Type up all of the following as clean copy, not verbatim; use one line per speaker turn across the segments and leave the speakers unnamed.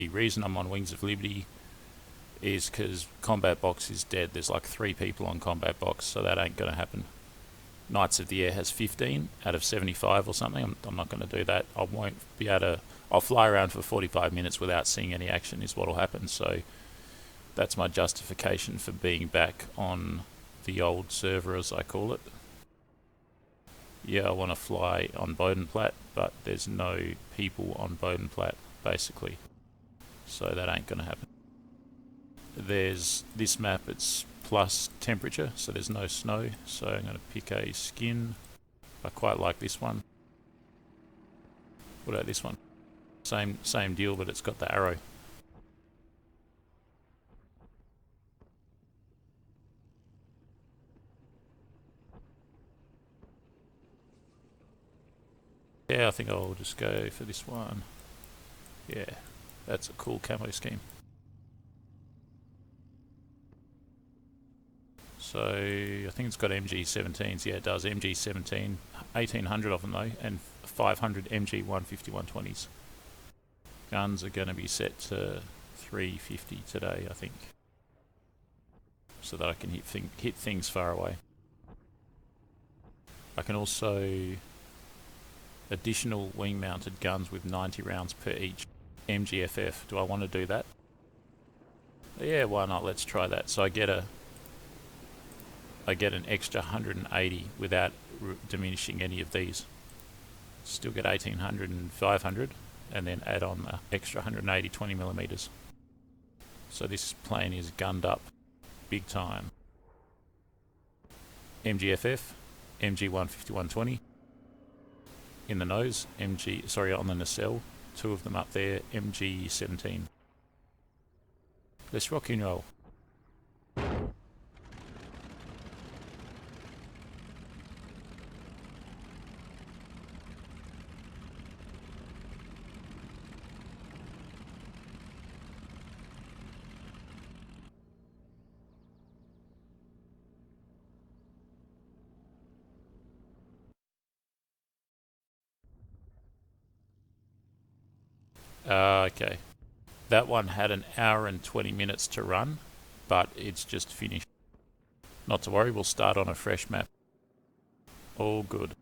The reason I'm on Wings of Liberty is because Combat Box is dead. There's like 3 people on Combat Box, so that ain't going to happen. Knights of the Air has 15 out of 75 or something. I'm not going to do that. I won't be able to... I'll fly around for 45 minutes without seeing any action is what will happen. So that's my justification for being back on the old server, as I call it. Yeah, I want to fly on Bodenplatte, but there's no people on Bodenplatte, basically. So that ain't going to happen. There's this map, it's plus temperature, so there's no snow. So I'm going to pick a skin. I quite like this one. What about this one? Same deal, but it's got the arrow. Yeah, I think I'll just go for this one. Yeah, that's a cool camo scheme. So I think it's got MG17s. Yeah, it does. MG17, 1800 of them though, and 500 MG150-120s. Guns are going to be set to 350 today, I think, so that I can hit things far away. I can also additional wing-mounted guns with 90 rounds per each. MGFF. Do I want to do that? Yeah, why not? Let's try that. So I get an extra 180 without diminishing any of these. Still get 1800 and 500, and then add on the extra 180 20mm. So this plane is gunned up big time. MGFF, MG150-120 in the nose, on the nacelle, 2 of them up there, MG17. Let's rock and roll. Okay. That one had an hour and 20 minutes to run, but it's just finished. Not to worry, we'll start on a fresh map. All good.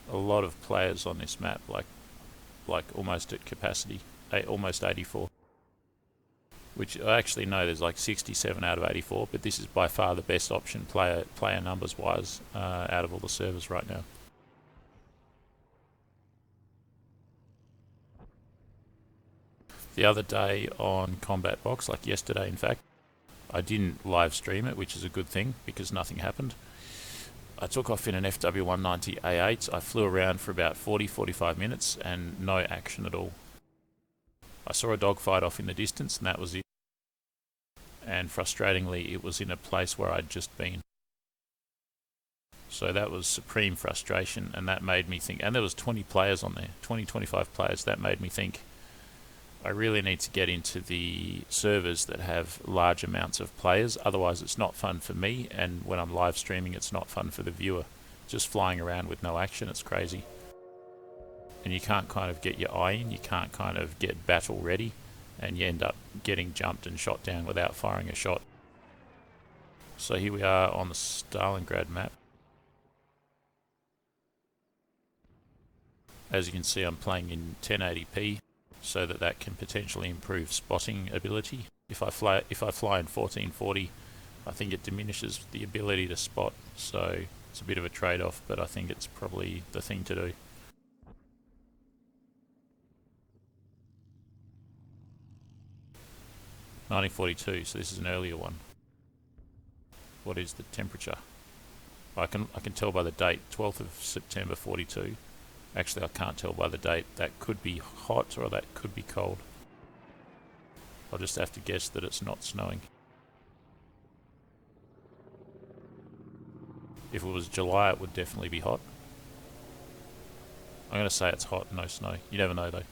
A lot of players on this map, like almost at capacity, almost 84. Which I actually know there's like 67 out of 84, but this is by far the best option player numbers wise out of all the servers right now. The other day on Combat Box, like yesterday in fact, I didn't live stream it, which is a good thing because nothing happened. I took off in an Bf109F-2. I flew around for about 40-45 minutes and no action at all. I saw a dogfight off in the distance and that was it. And frustratingly, it was in a place where I'd just been. So that was supreme frustration, and that made me think, and there was 20 players on there, 20-25 players. That made me think I really need to get into the servers that have large amounts of players, otherwise it's not fun for me, and when I'm live streaming it's not fun for the viewer. Just flying around with no action, it's crazy. And you can't kind of get your eye in, you can't kind of get battle ready, and you end up getting jumped and shot down without firing a shot. So here we are on the Stalingrad map. As you can see, I'm playing in 1080p, so that can potentially improve spotting ability. If I fly in 1440, I think it diminishes the ability to spot, so it's a bit of a trade-off, but I think it's probably the thing to do. $1942, so this is an earlier one. What is the temperature? I can tell by the date, 12th of September 42. Actually, I can't tell by the date. That could be hot or that could be cold. I'll just have to guess that it's not snowing. If it was July, it would definitely be hot. I'm going to say it's hot, no snow. You never know though.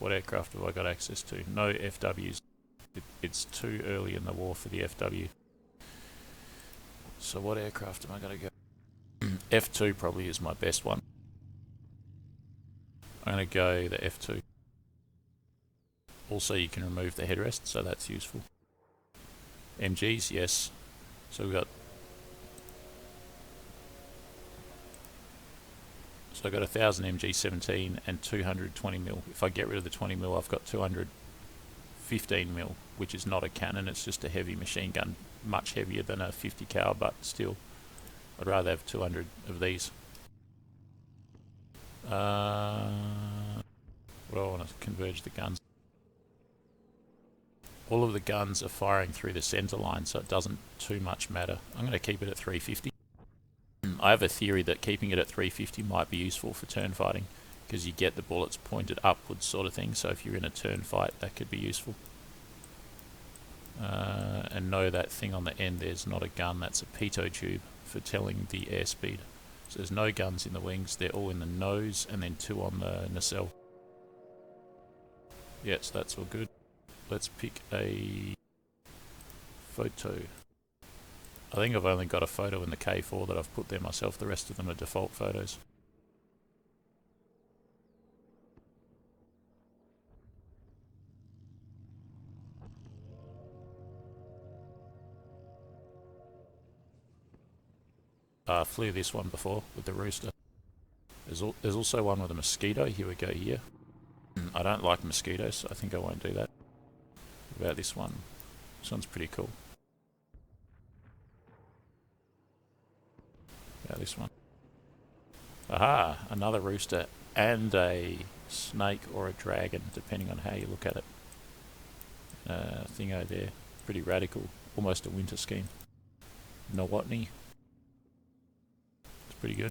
What aircraft have I got access to? No FWs. It's too early in the war for the FW. So what aircraft am I going to go? F2 probably is my best one. I'm going to go the F2. Also, you can remove the headrest, so that's useful. MGs, yes. So we've got... So I've got 1000 MG17 and 220mm. If I get rid of the 20mm, I've got 215mm, which is not a cannon, it's just a heavy machine gun. Much heavier than a 50 cal, but still, I'd rather have 200 of these. Well, I want to converge the guns. All of the guns are firing through the center line, so it doesn't too much matter. I'm going to keep it at 350. I have a theory that keeping it at 350 might be useful for turn fighting, because you get the bullets pointed upwards sort of thing, so if you're in a turn fight, that could be useful. And know that thing on the end there's not a gun, that's a pitot tube for telling the airspeed. So there's no guns in the wings, they're all in the nose, and then 2 on the nacelle. Yeah, so that's all good. Let's pick a photo. I think I've only got a photo in the K4 that I've put there myself, the rest of them are default photos. Flew this one before with the rooster. There's also one with a mosquito. Here we go here. I don't like mosquitoes, so I think I won't do that. What about this one? This one's pretty cool. About this one. Aha! Another rooster and a snake or a dragon, depending on how you look at it. Thingo there. Pretty radical. Almost a winter scheme. Nowotny. It's pretty good.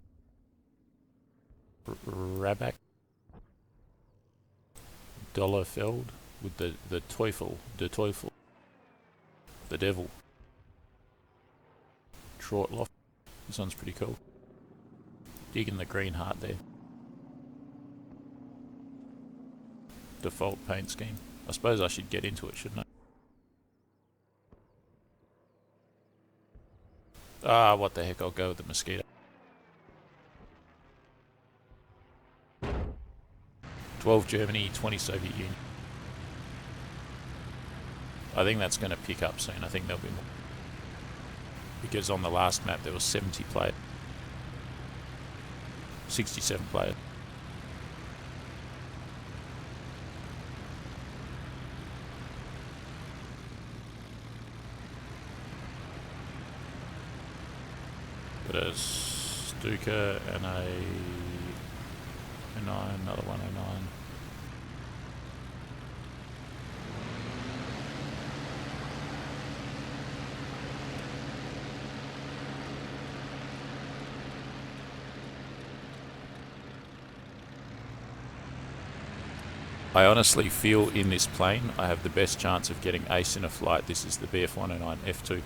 Rabak. Dollarfeld with the Teufel. The Teufel. The devil. Trautloff. This one's pretty cool. Digging the green heart there. Default paint scheme. I suppose I should get into it, shouldn't I? Ah, what the heck, I'll go with the mosquito. 12 Germany, 20 Soviet Union. I think that's going to pick up soon. I think there'll be more. Because on the last map there was 70 players. 67 players. Got a Stuka and a 09, another 109. I honestly feel in this plane I have the best chance of getting ace in a flight. This is the Bf109F-2.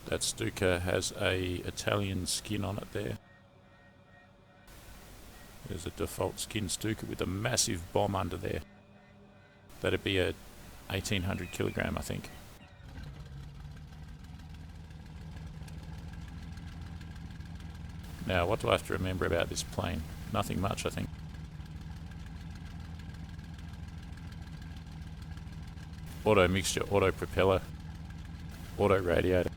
That Stuka has a Italian skin on it there. There's a default skin Stuka with a massive bomb under there. That'd be a 1800 kilogram, I think. Now, what do I have to remember about this plane? Nothing much, I think. Auto mixture, auto propeller, auto radiator.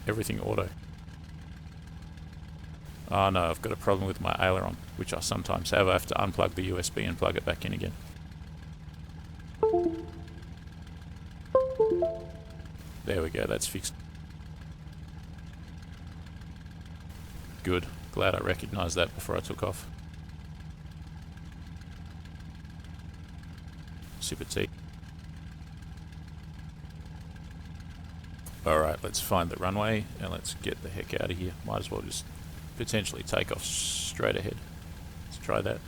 Everything auto. Oh no, I've got a problem with my aileron, which I sometimes have. I have to unplug the USB and plug it back in again. There we go, that's fixed. Good. Glad I recognised that before I took off. Sip of tea. Alright, let's find the runway and let's get the heck out of here. Might as well just potentially take off straight ahead. Let's try that.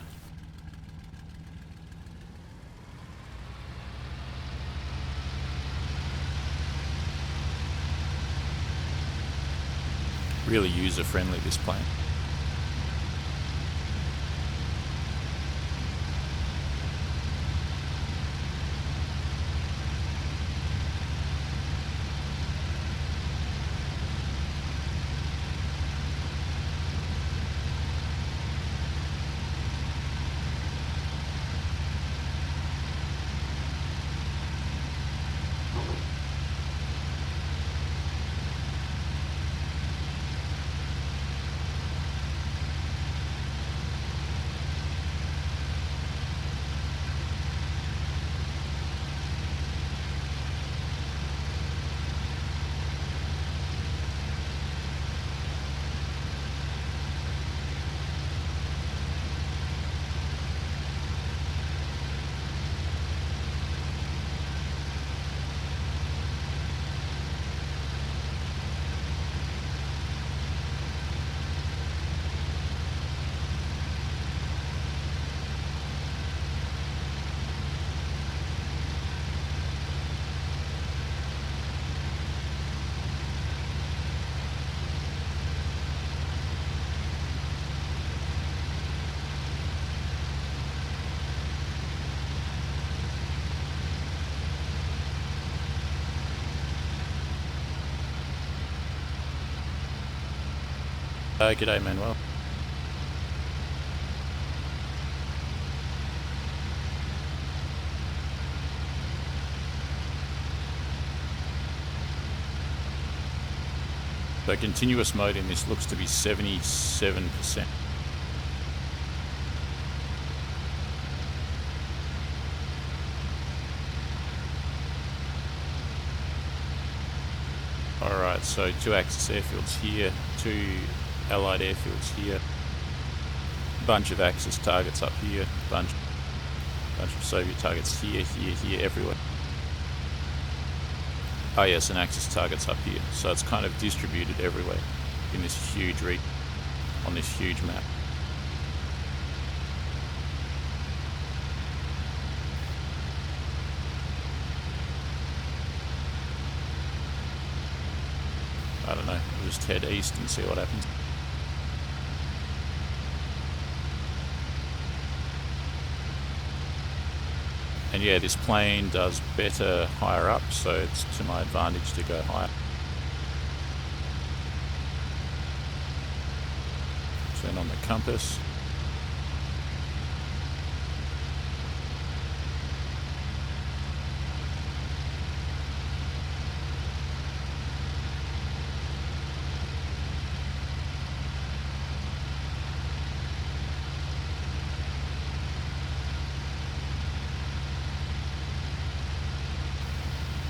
Really user-friendly, this plane. G'day, Manuel. So continuous mode in this looks to be 77%. Alright, so 2 Axis airfields here, 2 Allied airfields here, bunch of Axis targets up here, bunch of Soviet targets here, everywhere. Oh yes, and Axis targets up here. So it's kind of distributed everywhere in this huge region, on this huge map. I don't know, we'll just head east and see what happens. And yeah, this plane does better higher up, so it's to my advantage to go higher. Turn on the compass.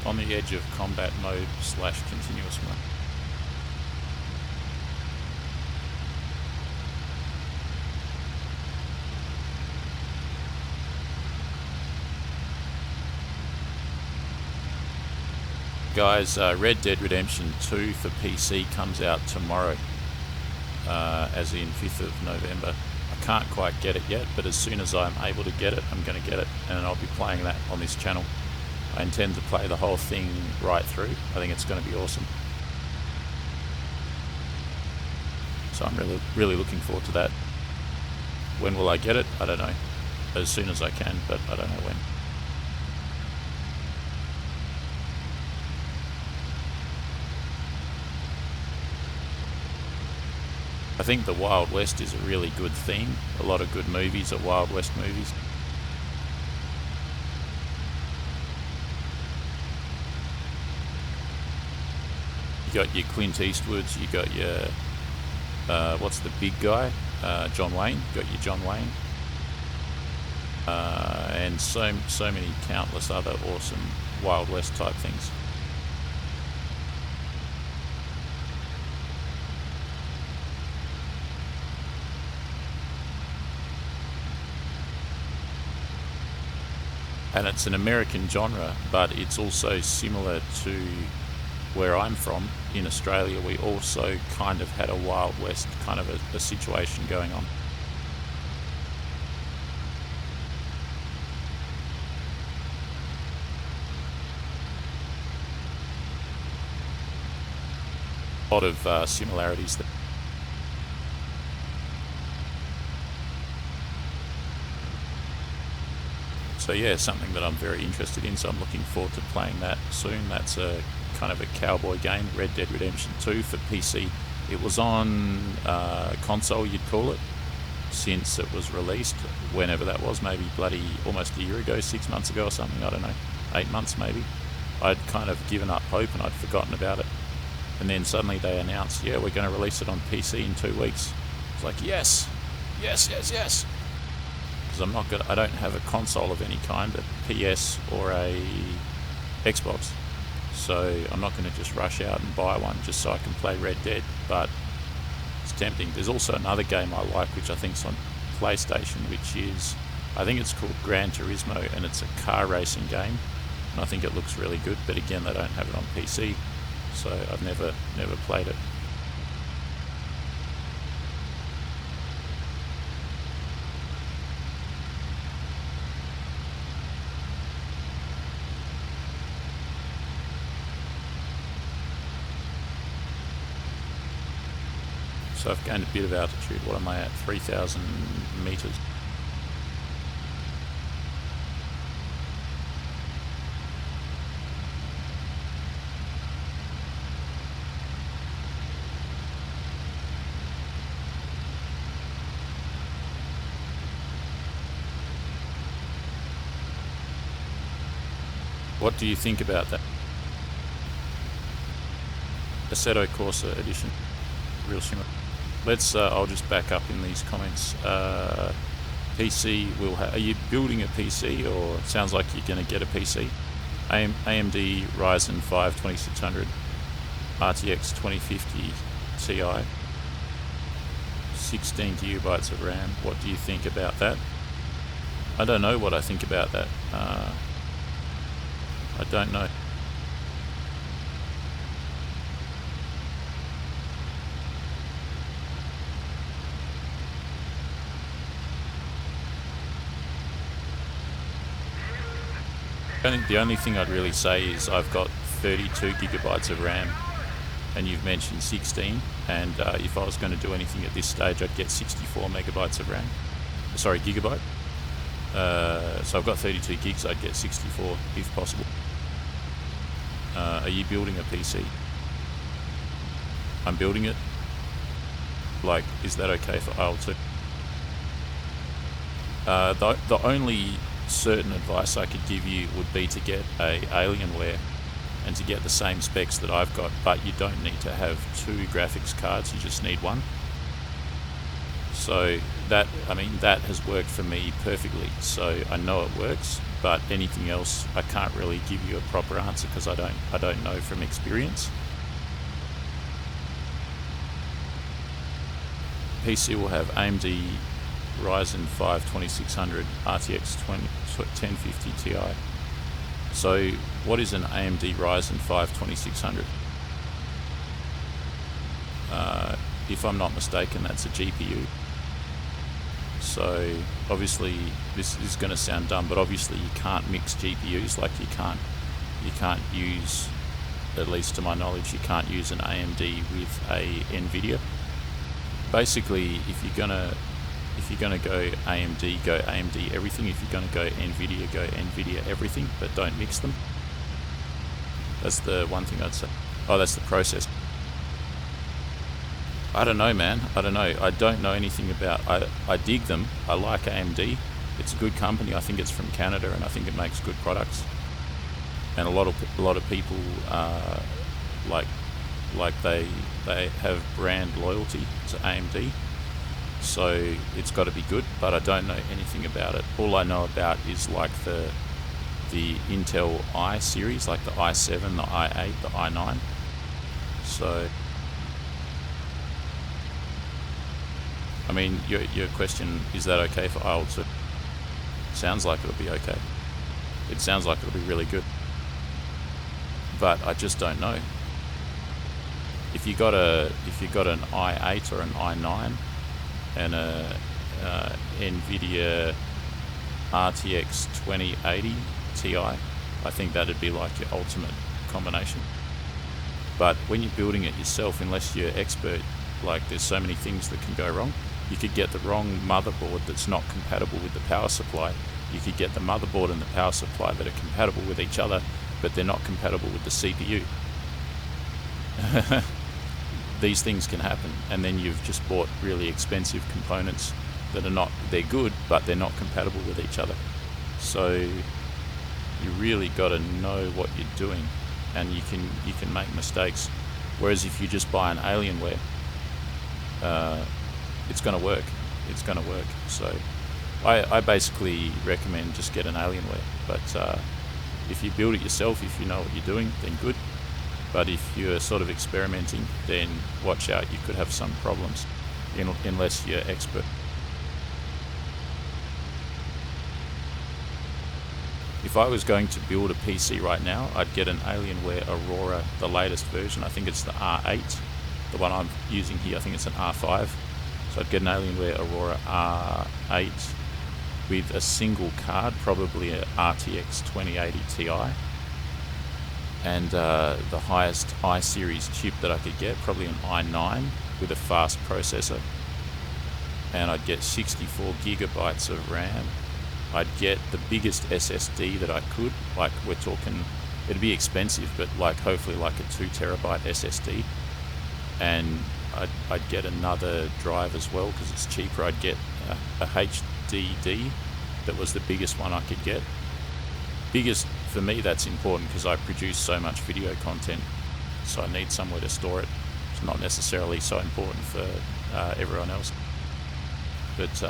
On the edge of combat mode / continuous mode. Guys, Red Dead Redemption 2 for PC comes out tomorrow, as in 5th of November. I can't quite get it yet, but as soon as I'm able to get it, I'm going to get it, and I'll be playing that on this channel. I intend to play the whole thing right through. I think it's going to be awesome. So I'm really looking forward to that. When will I get it? I don't know. As soon as I can, but I don't know when. I think the Wild West is a really good theme. A lot of good movies are Wild West movies. You got your Clint Eastwoods, you got your, what's the big guy? John Wayne, you got your John Wayne. And so many countless other awesome Wild West type things. And it's an American genre, but it's also similar to where I'm from in Australia. We also kind of had a Wild West kind of a situation going on. A lot of similarities there. So yeah, something that I'm very interested in, so I'm looking forward to playing that soon. That's a kind of a cowboy game, Red Dead Redemption 2 for PC. It was on console, you'd call it, since it was released, whenever that was, maybe bloody almost a year ago, 6 months ago or something, I don't know, 8 months maybe. I'd kind of given up hope and I'd forgotten about it. And then suddenly they announced, yeah, we're going to release it on PC in 2 weeks. It's like, yes. Because I don't have a console of any kind, a PS or a Xbox. So I'm not going to just rush out and buy one just so I can play Red Dead, but it's tempting. There's also another game I like, which I think's on PlayStation, which is, I think it's called Gran Turismo, and it's a car racing game, and I think it looks really good, but again, they don't have it on PC, so I've never played it. So I've gained a bit of altitude. What am I at? 3,000 meters. What do you think about that? Assetto Corsa edition, real shimmer. Let's. I'll just back up in these comments. PC will. Are you building a PC, or it sounds like you're going to get a PC? AMD Ryzen 5 2600, RTX 2050 Ti, 16 gigabytes of RAM. What do you think about that? I don't know what I think about that. I don't know. The only thing I'd really say is I've got 32 gigabytes of RAM, and you've mentioned 16, and if I was going to do anything at this stage, I'd get 64 megabytes of RAM. Sorry, gigabyte. So I've got 32 gigs, I'd get 64 if possible. Are you building a PC? I'm building it. Like, is that okay for IL2? The only certain advice I could give you would be to get a Alienware and to get the same specs that I've got, but you don't need to have 2 graphics cards, you just need one. So that has worked for me perfectly, so I know it works, but anything else I can't really give you a proper answer because I don't know from experience. PC will have AMD Ryzen 5 2600 RTX 1050 Ti. So what is an AMD Ryzen 5 2600? If I'm not mistaken, that's a GPU. So obviously this is going to sound dumb, but obviously you can't mix GPUs. Like you can't use, at least to my knowledge, you can't use an AMD with a NVIDIA. Basically, if you're gonna go AMD everything. If you're gonna go NVIDIA everything, but don't mix them. That's the one thing I'd say. Oh, that's the process. I don't know, man. I don't know. I don't know anything about. I dig them. I like AMD. It's a good company. I think it's from Canada, and I think it makes good products. And a lot of people like they have brand loyalty to AMD. So it's got to be good, but I don't know anything about it. All I know about is like the Intel i series, like the i7, the i8, the i9. So, I mean, your question, is that okay for IL2? Sounds like it'll be okay. It sounds like it'll be really good. But I just don't know. If you got an i8 or an i9 and a NVIDIA RTX 2080 Ti, I think that'd be like your ultimate combination. But when you're building it yourself, unless you're expert, like there's so many things that can go wrong. You could get the wrong motherboard that's not compatible with the power supply. You could get the motherboard and the power supply that are compatible with each other, but they're not compatible with the CPU. These things can happen, and then you've just bought really expensive components that are not, they're good, but they're not compatible with each other. So you really got to know what you're doing, and you can make mistakes. Whereas if you just buy an Alienware, it's going to work. It's going to work. So I basically recommend just get an Alienware. But if you build it yourself, if you know what you're doing, then good. But if you're sort of experimenting, then watch out, you could have some problems, unless you're expert. If I was going to build a PC right now, I'd get an Alienware Aurora, the latest version. I think it's the R8. The one I'm using here, I think it's an R5. So I'd get an Alienware Aurora R8 with a single card, probably a RTX 2080 Ti. And the highest i-series chip that I could get, probably an i9 with a fast processor. And I'd get 64 gigabytes of RAM. I'd get the biggest SSD that I could, like we're talking, it'd be expensive, but like hopefully like a 2 terabyte SSD. And I'd get another drive as well because it's cheaper. I'd get a HDD that was the biggest one I could get. Biggest for me that's important because I produce so much video content, so I need somewhere to store it. It's not necessarily so important for everyone else. But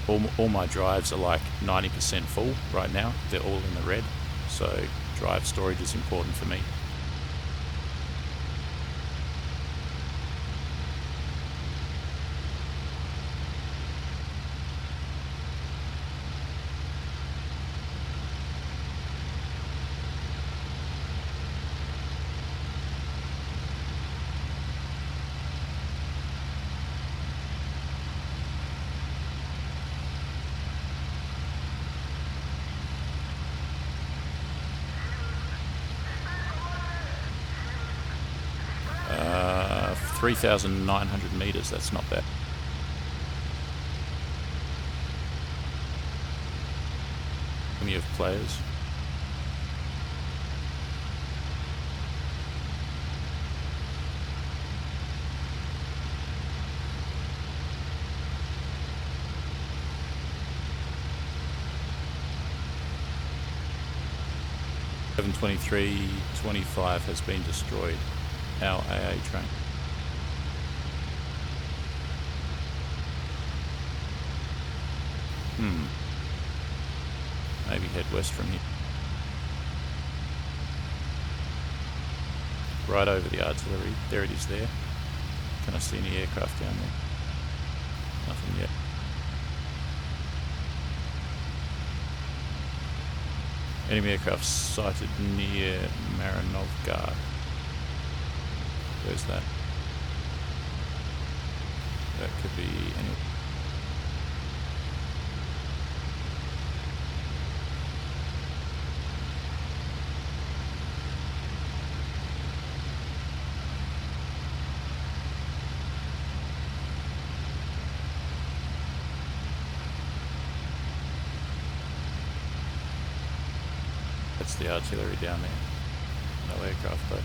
all my drives are like 90% full right now. They're all in the red, so drive storage is important for me. Uh, 3,900 meters, that's not bad. Plenty of players. $723.25 has been destroyed. Our AA train. Maybe head west from here. Right over the artillery. There it is there. Can I see any aircraft down there? Nothing yet. Enemy aircraft sighted near Marinovka. Where's that? That could be anywhere. That's the artillery down there. No aircraft though.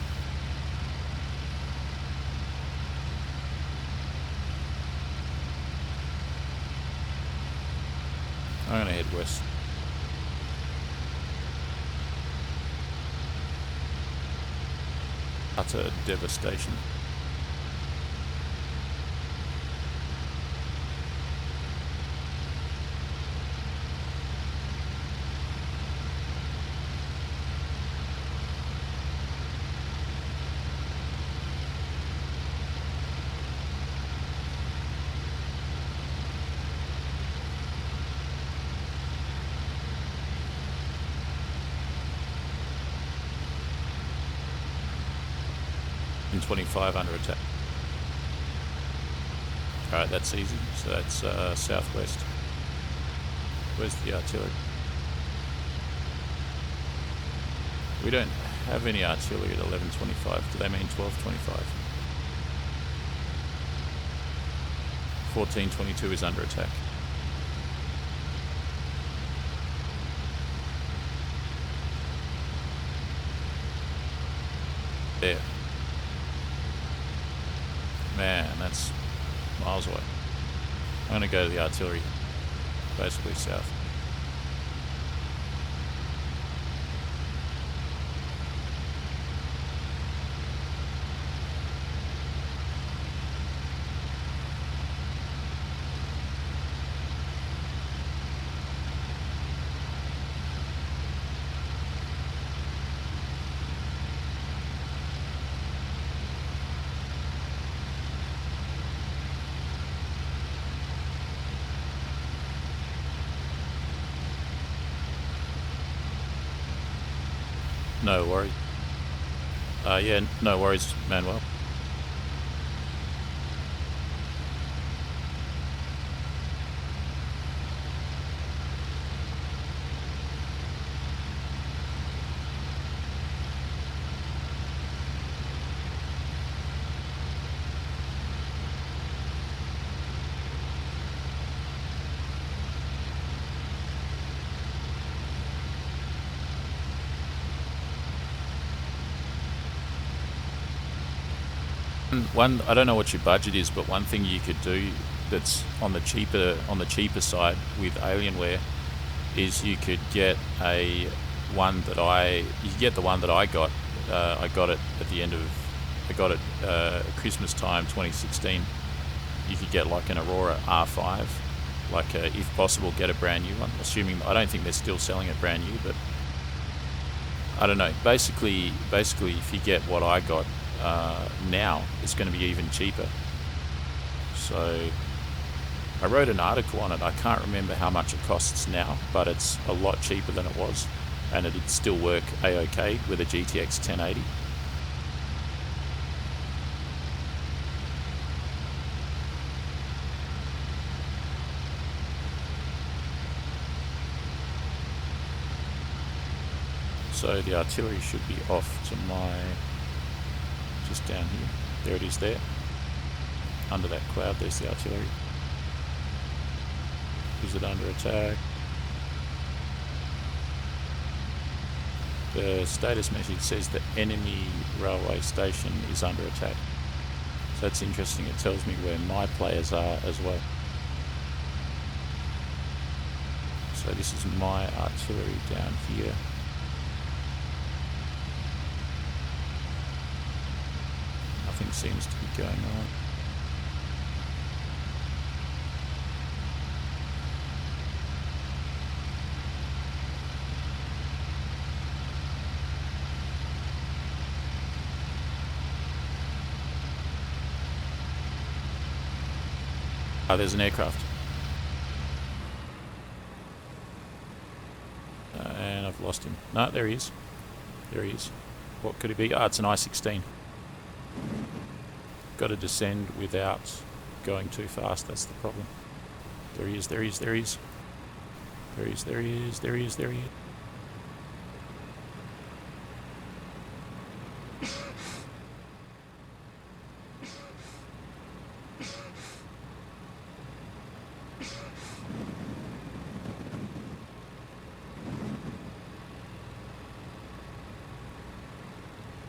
I'm gonna head west. Utter devastation. And 25 under attack. Alright, that's easy. So that's southwest. Where's the artillery? We don't have any artillery at 11:25. Do they mean 12:25? 14:22 is under attack. There. Man, that's miles away. I'm going to go to the artillery, basically south. No worries. Yeah, no worries, Manuel. One, I don't know what your budget is, but one thing you could do that's on the cheaper side with Alienware is you could get a one that you get the one that I got. I got it at the end of, I got it Christmas time 2016. You could get like an Aurora R5, like if possible get a brand new one. Assuming, I don't think they're still selling it brand new, but I don't know. Basically, if you get what I got now, it's going to be even cheaper. So I wrote an article on it. I can't remember how much it costs now, but it's a lot cheaper than it was, and it'd still work a-okay with a GTX 1080. So the artillery should be off to just down here. There it is there. Under that cloud, there's the artillery. Is it under attack? The status message says the enemy railway station is under attack. So that's interesting. It tells me where my players are as well. So this is my artillery down here. Nothing seems to be going on. Oh, there's an aircraft. And I've lost him. No, there he is. There he is. What could it be? Ah, it's an I-16. Got to descend without going too fast, that's the problem. There he is, there he is, there he is. There he is, there he is, there he is, there he is.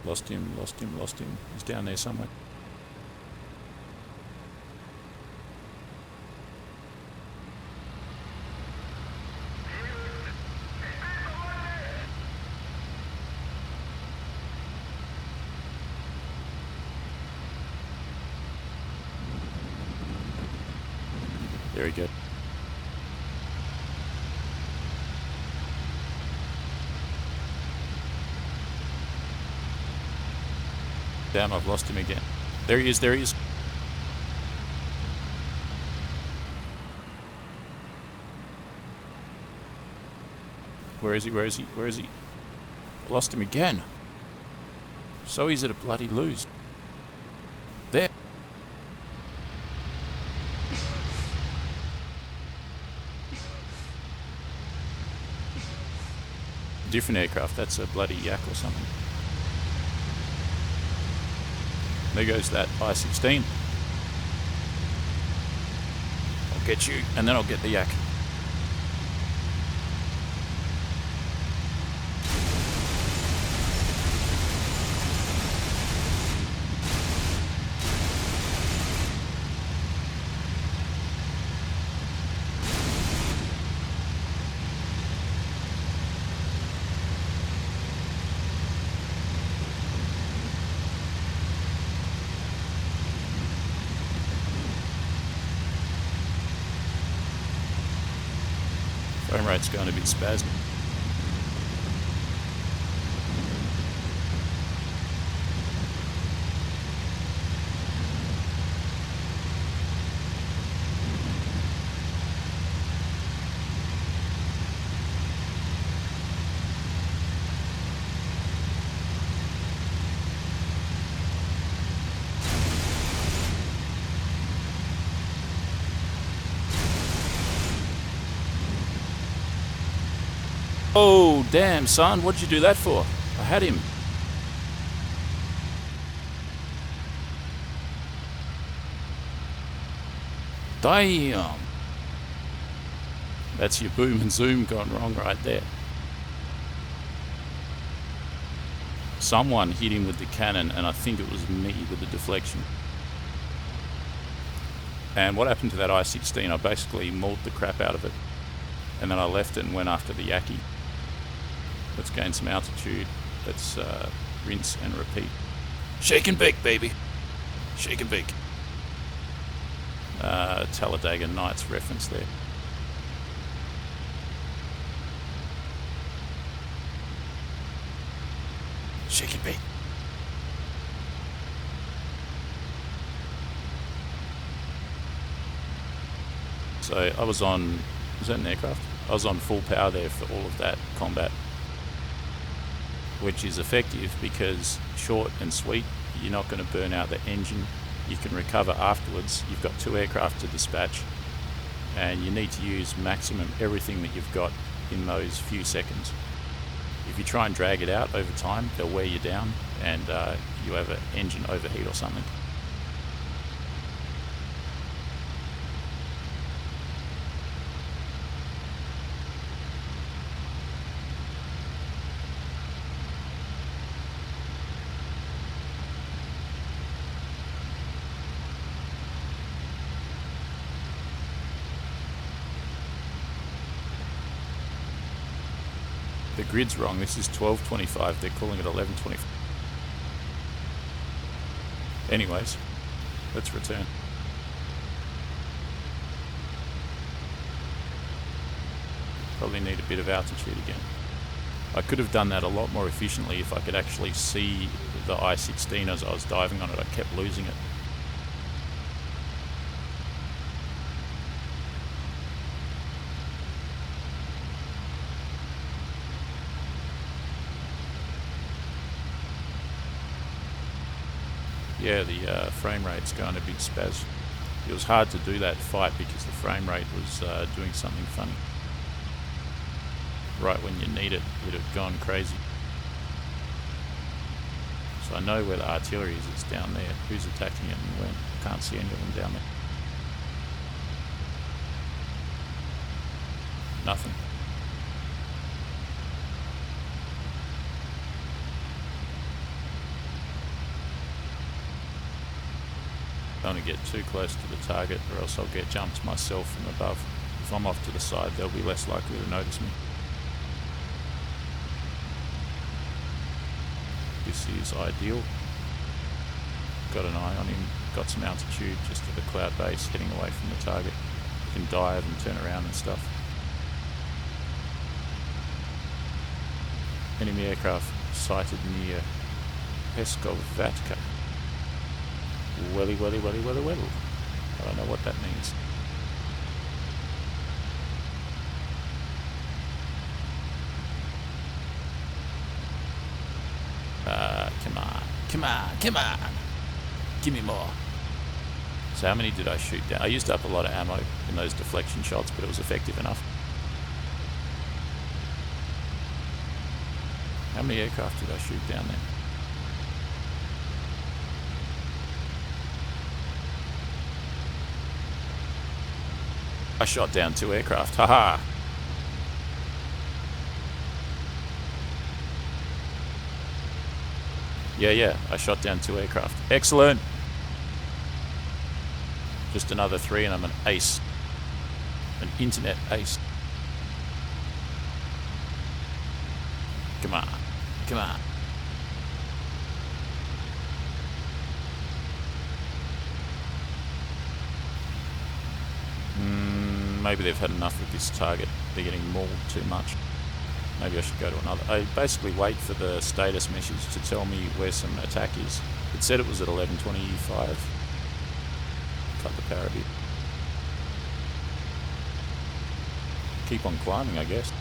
Lost him, lost him, lost him. He's down there somewhere. There we go. Damn, I've lost him again. There he is, there he is. Where is he, where is he, where is he? Lost him again. So easy to bloody lose. There. Different aircraft, that's a bloody yak or something. There goes that I-16. I'll get you, and then I'll get the yak. Frame rate's going a bit spasmy. Oh, damn, son, what'd you do that for? I had him. Damn. That's your boom and zoom gone wrong right there. Someone hit him with the cannon, and I think it was me with the deflection. And what happened to that I-16? I basically mauled the crap out of it. And then I left it and went after the Yaki. Let's gain some altitude. Let's rinse and repeat. Shake and bake, baby. Shake and bake. Talladega Nights reference there. Shake and bake. So I was on, was that an aircraft? I was on full power there for all of that combat, which is effective because short and sweet, you're not going to burn out the engine. You can recover afterwards. You've got 2 aircraft to dispatch, and you need to use maximum everything that you've got in those few seconds. If you try and drag it out over time, they'll wear you down, and you have an engine overheat or something. The grid's wrong. This is 1225. They're calling it 1125. Anyways, let's return. Probably need a bit of altitude again. I could have done that a lot more efficiently if I could actually see the I-16 as I was diving on it. I kept losing it. Yeah, the frame rate's going a bit spaz. It was hard to do that fight because the frame rate was doing something funny. Right when you need it, it had gone crazy. So I know where the artillery is, it's down there. Who's attacking it and when? I can't see any of them down there. Nothing. Don't want to get too close to the target or else I'll get jumped myself from above. If I'm off to the side, they'll be less likely to notice me. This is ideal. Got an eye on him, got some altitude just at the cloud base, heading away from the target. You can dive and turn around and stuff. Enemy aircraft sighted near Peskovatka. Welly, welly, welly, welly, welly. I don't know what that means. Come on, come on, come on. Give me more. So how many did I shoot down? I used up a lot of ammo in those deflection shots, but it was effective enough. How many aircraft did I shoot down there? I shot down 2 aircraft, haha! Yeah, I shot down 2 aircraft. Excellent! Just another 3 and I'm an ace. An internet ace. Come on, come on. Maybe they've had enough of this target. They're getting mauled too much. Maybe I should go to another. I basically wait for the status message to tell me where some attack is. It said it was at 1125. Cut the power a bit. Keep on climbing, I guess.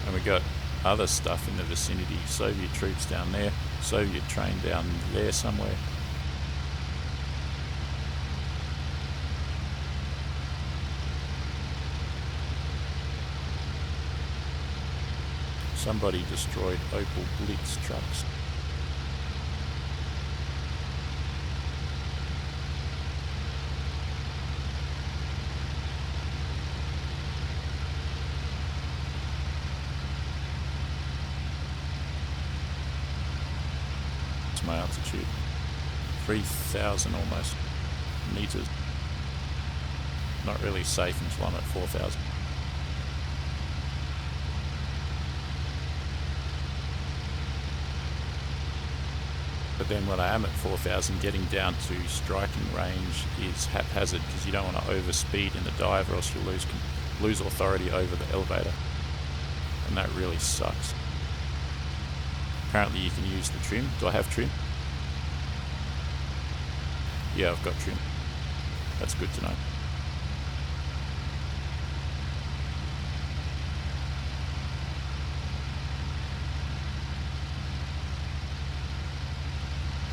And we got other stuff in the vicinity. Soviet troops down there, Soviet train down there somewhere. Somebody destroyed Opel Blitz trucks. What's my altitude? 3,000 almost meters. Not really safe until I'm at 4,000. But then when I am at 4,000, getting down to striking range is haphazard because you don't want to overspeed in the dive or else you'll lose authority over the elevator. And that really sucks. Apparently you can use the trim. Do I have trim? Yeah, I've got trim. That's good to know.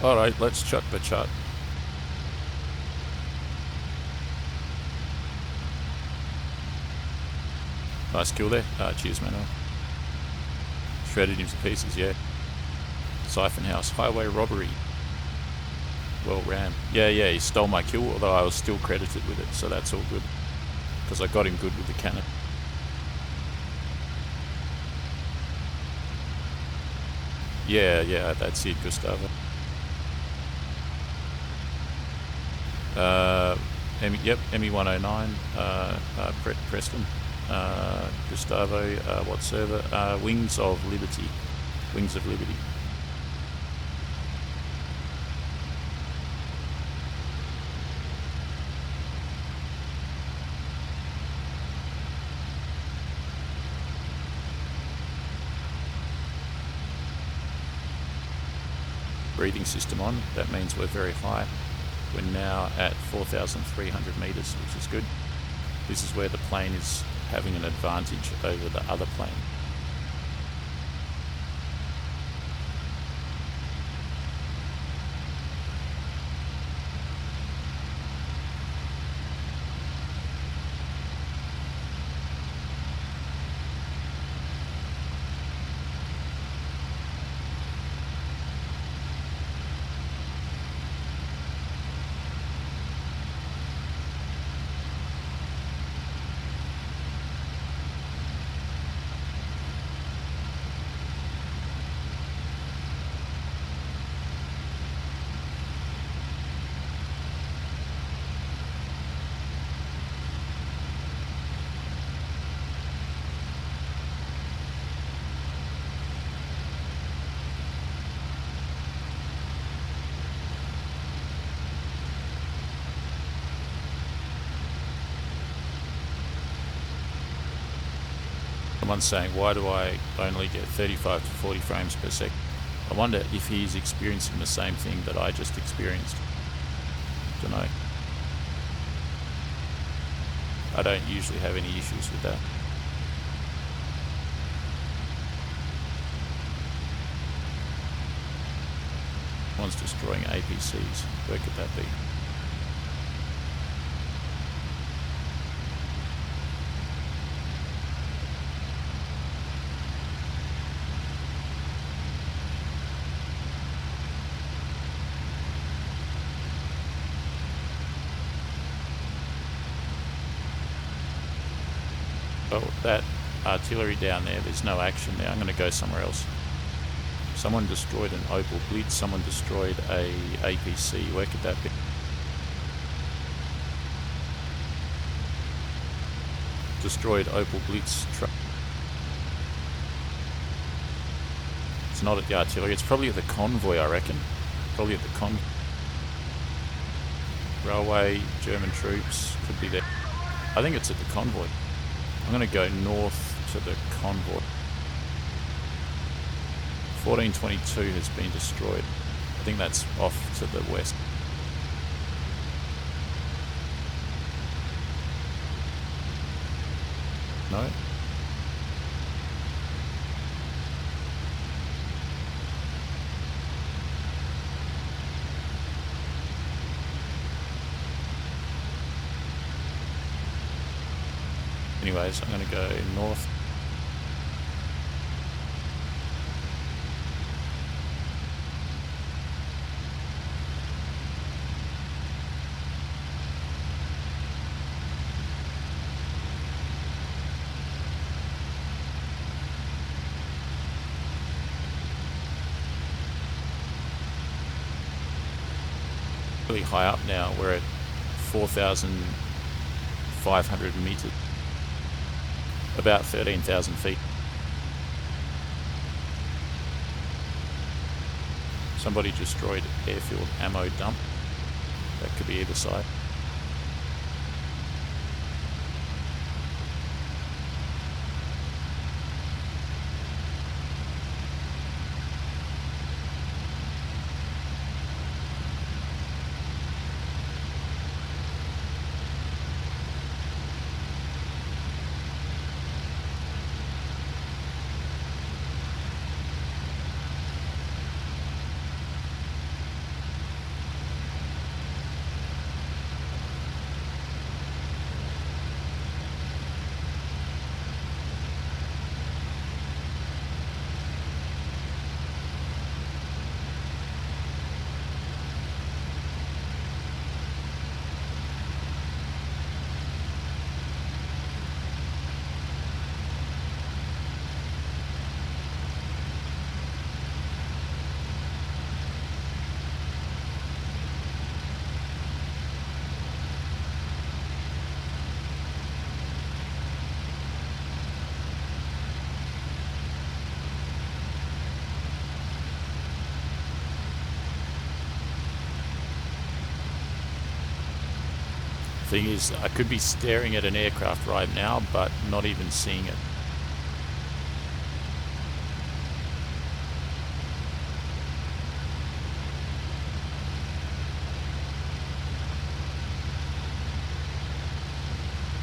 Alright, let's chuck the chart. Nice kill there. Cheers, man. Shredded him to pieces, yeah. Siphon House, highway robbery. Well ran. Yeah, he stole my kill, although I was still credited with it, so that's all good. Because I got him good with the cannon. Yeah, that's it, Gustavo. ME109, Preston, Gustavo, what server? Wings of Liberty. Wings of Liberty. Breathing system on, that means we're very high. We're now at 4,300 meters, which is good. This is where the plane is having an advantage over the other plane. Someone's saying, why do I only get 35 to 40 frames per second? I wonder if he's experiencing the same thing that I just experienced. Don't know. I don't usually have any issues with that. Someone's destroying APCs. Where could that be? Well, that artillery down there, there's no action there. I'm going to go somewhere else. Someone destroyed an Opel Blitz, someone destroyed a APC. Where could that be? Destroyed Opel Blitz truck. It's not at the artillery, it's probably at the convoy, I reckon. Probably at the railway, German troops, could be there. I think it's at the convoy. I'm going to go north to the convoy. 1422 has been destroyed. I think that's off to the west. No? Anyways, I'm going to go north. really high up now. We're at 4,500 meters, about 13,000 feet. Somebody destroyed airfield ammo dump. That could be either side. Thing is, I could be staring at an aircraft right now, but not even seeing it.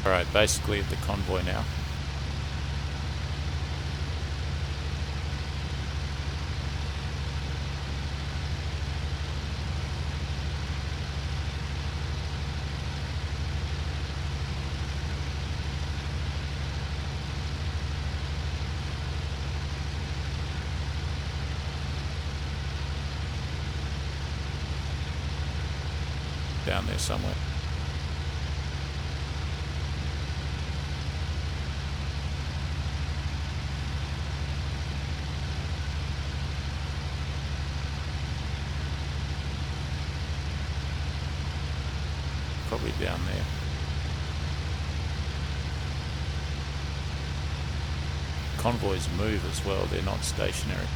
Alright, basically at the convoy now. Down there somewhere. Probably down there. Convoys move as well, they're not stationary.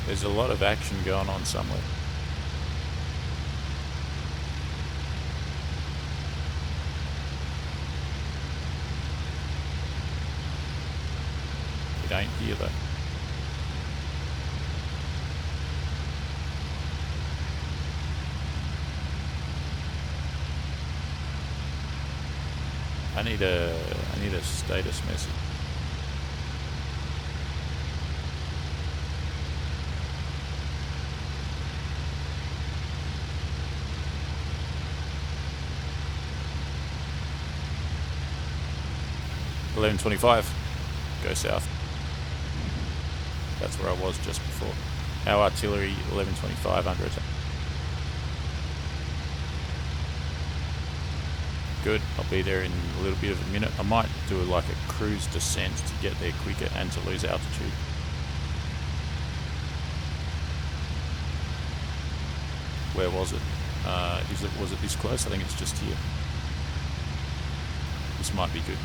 There's a lot of action going on somewhere. It ain't here though. I need a status message. $11.25, go south. That's where I was just before. Our artillery, 11.25 under attack. Good, I'll be there in a little bit of a minute. I might do like a cruise descent to get there quicker and to lose altitude. Where was it? Was it this close? I think it's just here. This might be good.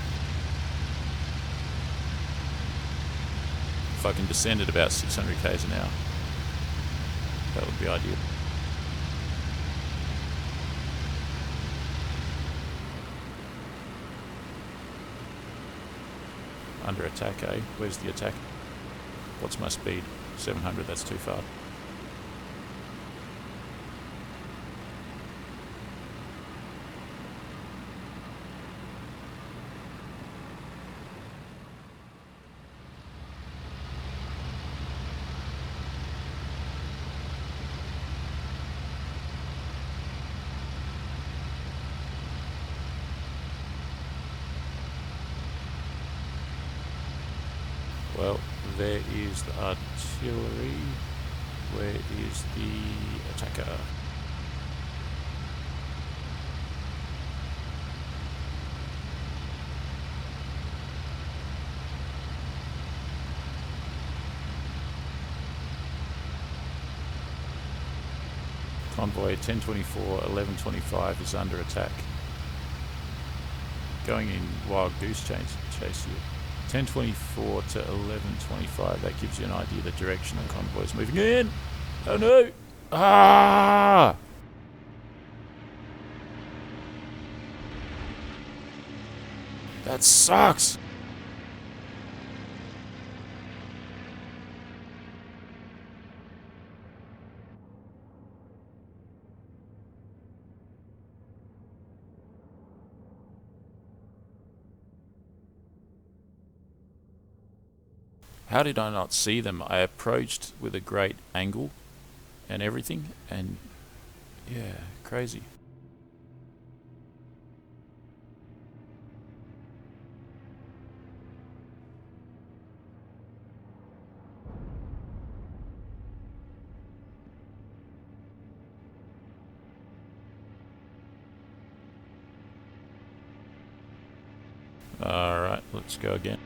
if I can descend at about 600 k's an hour, that would be ideal. Under attack, eh? Where's the attack? What's my speed? 700, that's too far. Well, there is the artillery. Where is the attacker? Convoy 1024, 1125 is under attack. Going in wild goose chase here. 1024 to 1125, that gives you an idea of the direction the convoy is moving in. Oh no! Ah! That sucks! How did I not see them? I approached with a great angle and everything, and yeah, crazy. Alright, let's go again.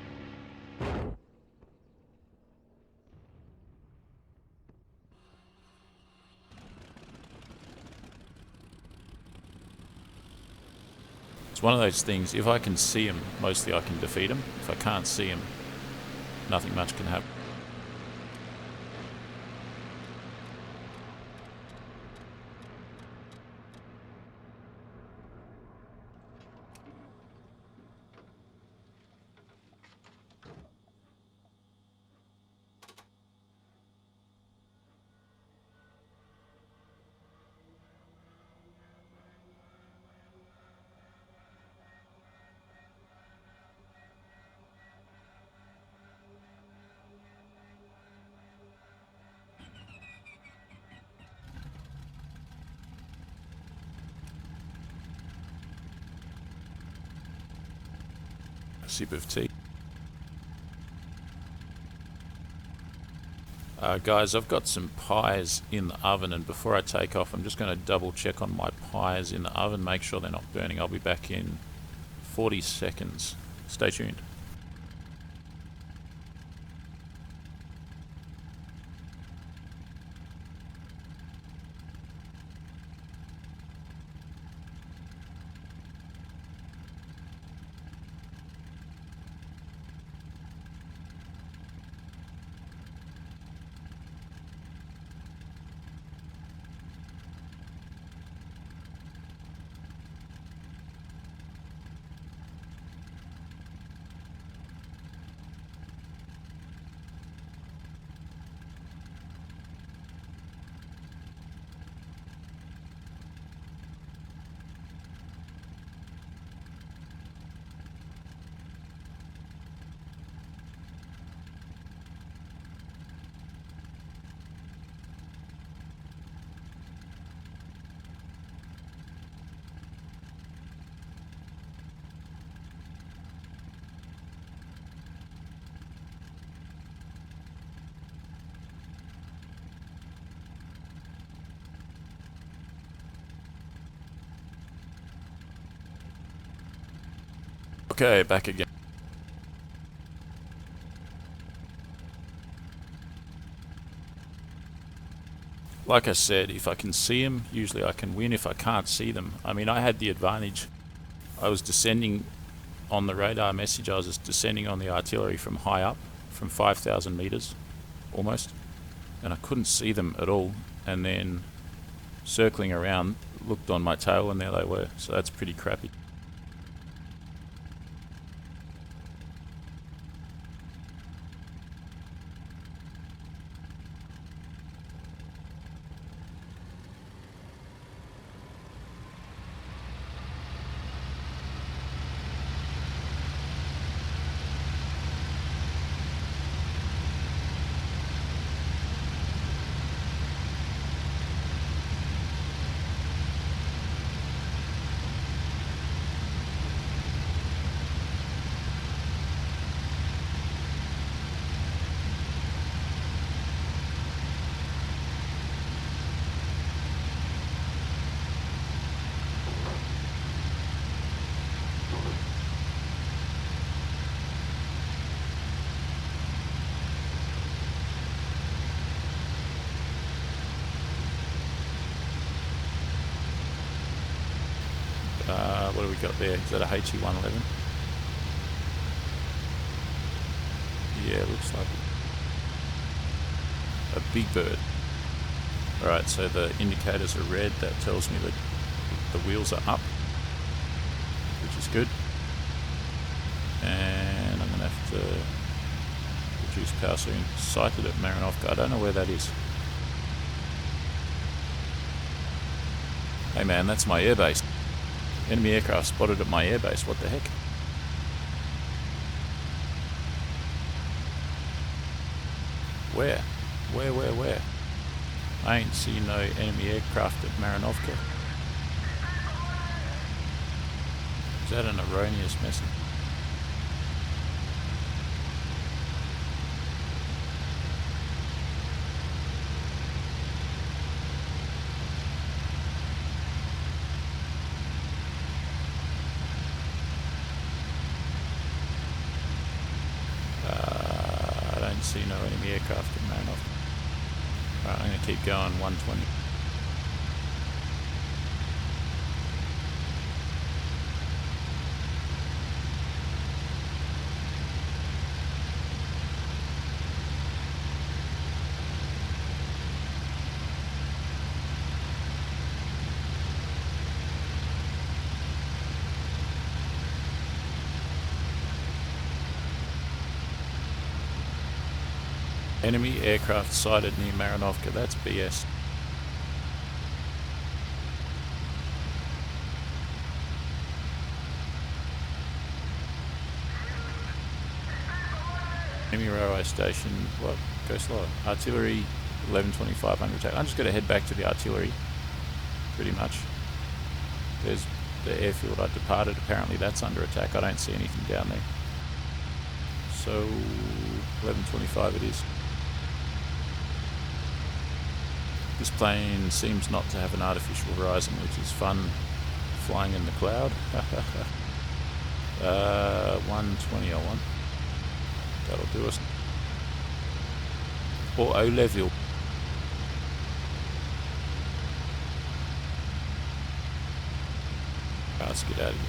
It's one of those things, if I can see him, mostly I can defeat him. If I can't see him, nothing much can happen. A sip of tea. Guys, I've got some pies in the oven, and before I take off, I'm just going to double check on my pies in the oven, make sure they're not burning. I'll be back in 40 seconds. Stay tuned. Okay, back again. Like I said, if I can see them, usually I can win. If I can't see them, I mean, I had the advantage. I was descending on the radar message, I was just descending on the artillery from high up, from 5,000 meters, almost, and I couldn't see them at all. And then circling around, looked on my tail, and there they were. So that's pretty crappy. What do we got there? Is that a HE111? Yeah, looks like a big bird. Alright, so the indicators are red. That tells me that the wheels are up, which is good. And I'm going to have to reduce power soon. Sighted at Marinovka. I don't know where that is. Hey man, that's my airbase. Enemy aircraft spotted at my airbase. What the heck? Where? Where? I ain't seen no enemy aircraft at Marinovka. Is that an erroneous message? I don't see no enemy aircraft at Marinovka. Alright, I'm going to keep going, 120. Enemy aircraft sighted near Marinovka. That's BS. Enemy railway station. What? Go slower. Artillery 1125 under attack. I'm just going to head back to the artillery. Pretty much. There's the airfield I departed. Apparently that's under attack. I don't see anything down there. So 1125 it is. This plane seems not to have an artificial horizon, which is fun, flying in the cloud. 120 I want. That'll do us. Or O level. Let's get out of here.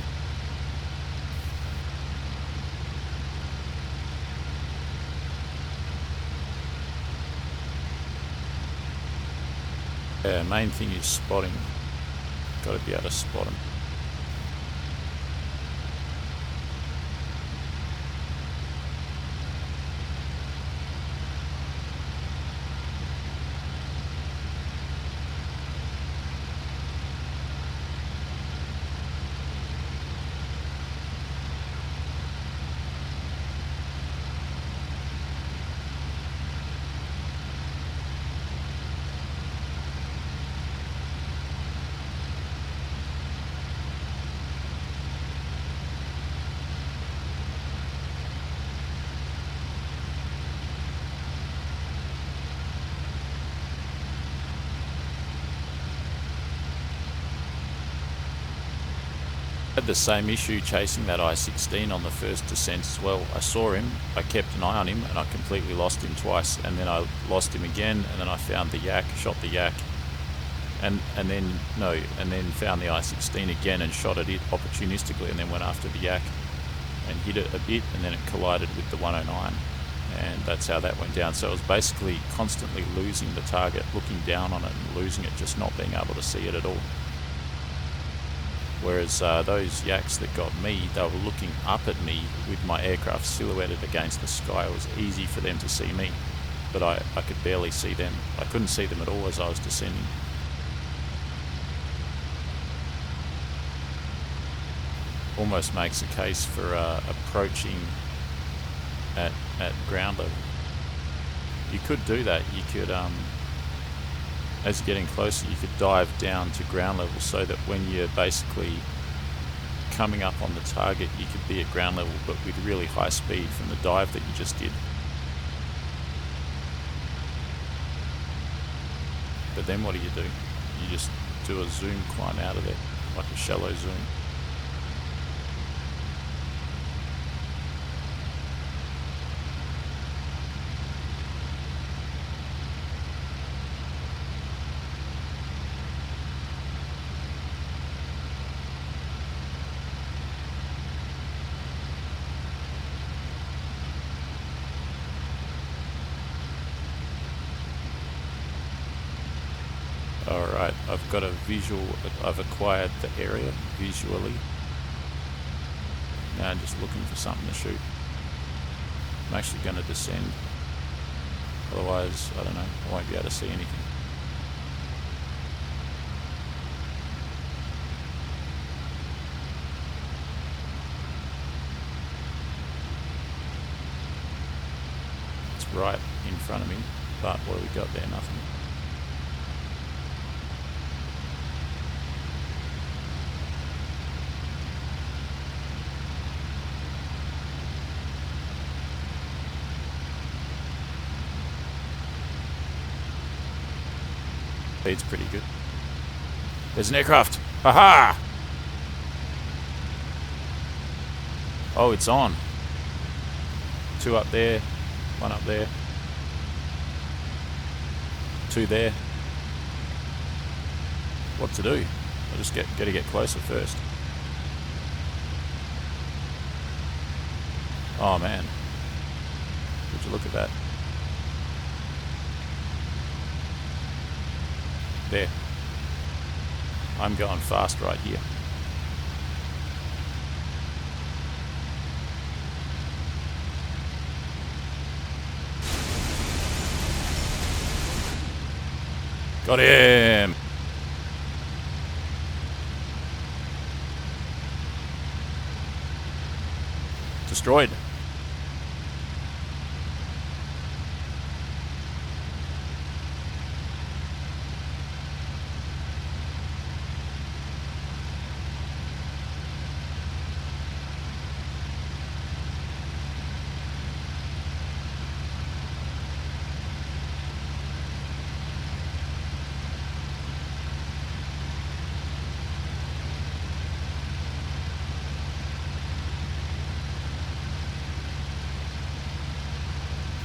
Yeah, main thing is spotting. Got to be able to spot them. Had the same issue chasing that I-16 on the first descent as well. I saw him, I kept an eye on him, and I completely lost him twice, and then I lost him again, and then I found the yak, shot the yak, and then found the I-16 again and shot at it opportunistically, and then went after the yak and hit it a bit, and then it collided with the 109. and that's how that went down. So it was basically constantly losing the target, looking down on it and losing it, just not being able to see it at all. Whereas those yaks that got me, they were looking up at me with my aircraft silhouetted against the sky. It was easy for them to see me, but I could barely see them. I couldn't see them at all as I was descending. Almost makes a case for approaching at ground level. You could do that. You could, as you're getting closer, you could dive down to ground level so that when you're basically coming up on the target, you could be at ground level but with really high speed from the dive that you just did. But then what do? You just do a zoom climb out of it, like a shallow zoom. Alright, I've got a visual, I've acquired the area visually. Now I'm just looking for something to shoot. I'm actually going to descend, otherwise, I don't know, I won't be able to see anything. It's right in front of me, but what have we got there? Nothing. Speed's pretty good. There's an aircraft! Haha! Oh, it's on. 2 up there, 1 up there. 2 there. What to do? I just gotta get closer first. Oh man. Would you look at that? There. I'm going fast right here. Got him! Destroyed.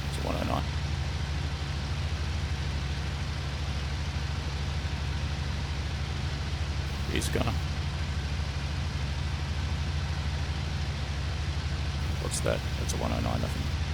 It's 109. He's gonna. What's that? That's a 109, I think.